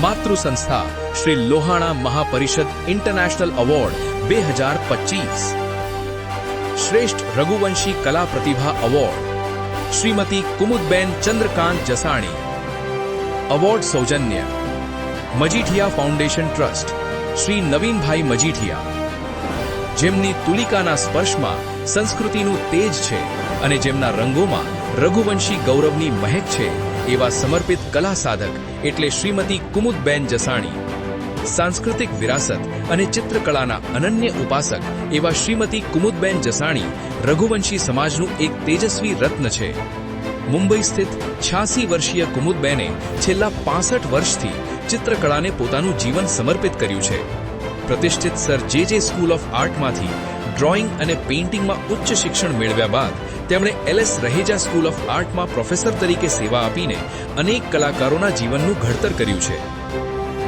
માતૃ સંસ્થા Shri Lohana Mahaparishad international award 2025, શ્રેષ્ઠ રઘુવંશી કલા પ્રતિભા એવોર્ડ શ્રીમતી કુમુદબેન ચંદ્રકાંત જસાણી, એવોર્ડ સૌજન્ય મજીઠિયા ફાઉન્ડેશન ટ્રસ્ટ શ્રી નવીનભાઈ મજીઠિયા, જેમની તુલિકાના સ્પર્શમાં સંસ્કૃતિનું તેજ છે અને જેમના રંગોમાં રઘુવંશી ગૌરવની મહેક છે, એવા સમર્પિત કલા સાધક એટલે શ્રીમતી કુમુદબેન જસાણી. સાંસ્કૃતિક વિરાસત અને ચિત્રકળાના અનન્ય ઉપાસક એવા શ્રીમતી કુમુદબેન જસાણી રઘુવંશી સમાજનું એક તેજસ્વી રત્ન છે. મુંબઈ સ્થિત 86 વર્ષીય કુમુદબેને છેલ્લા 65 વર્ષથી ચિત્રકળાને પોતાનું જીવન સમર્પિત કર્યું છે. પ્રતિષ્ઠિત સર જે સ્કૂલ ઓફ આર્ટમાંથી ડ્રોઈંગ અને પેઇન્ટિંગમાં ઉચ્ચ શિક્ષણ મેળવ્યા બાદ તેમણે LSरहेजा સ્કૂલ ઓફ આર્ટમાં પ્રોફેસર તરીકે સેવા આપીને અનેક કલાકારોના જીવનનું ઘડતર કર્યું છે.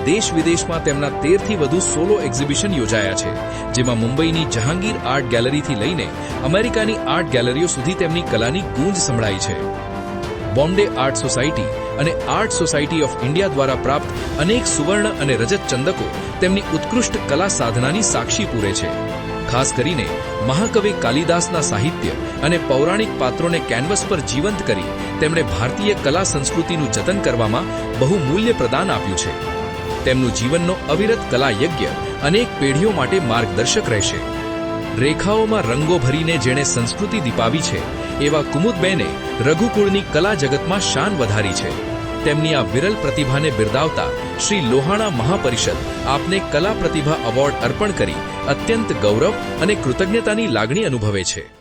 દેશ વિદેશમાં તેમના 13થી વધુ સોલો એક્ઝિબિશન યોજાયા છે, જેમાં મુંબઈની જહાંગીર આર્ટ ગેલેરીથી લઈને અમેરિકાની આર્ટ ગેલેરીઓ સુધી તેમની કલાની ગૂંજ સંભળાઈ છે. બોમ્બે આર્ટ સોસાયટી અને આર્ટ સોસાયટી ઓફ ઇન્ડિયા દ્વારા પ્રાપ્ત અનેક સુવર્ણ અને રજત ચંદકો તેમની ઉત્કૃષ્ટ કલા સાધનાની સાક્ષી પૂરે છે. ખાસ કરીને મહાકવિ કાલિદાસના સાહિત્ય અને પૌરાણિક પાત્રોને કેનવસ પર જીવંત કરી તેમણે ભારતીય કલા સંસ્કૃતિનું જતન કરવામાં બહુમૂલ્ય પ્રદાન આપ્યું છે. તેમનું જીવનનો અવિરત કલા યજ્ઞ અનેક પેઢીઓ માટે માર્ગદર્શક રહેશે. રેખાઓમાં રંગો ભરીને જેણે સંસ્કૃતિ દીપાવી છે, એવા કુમુદબેને રઘુકુળની કલા જગતમાં શાન વધારી છે. તેમની આ વિરલ પ્રતિભાને બિરદાવતા શ્રી લોહાણા મહાપરિષદ આપને કલા પ્રતિભા એવોર્ડ અર્પણ કરી અત્યંત ગૌરવ અને કૃતજ્ઞતાની લાગણી અનુભવે છે.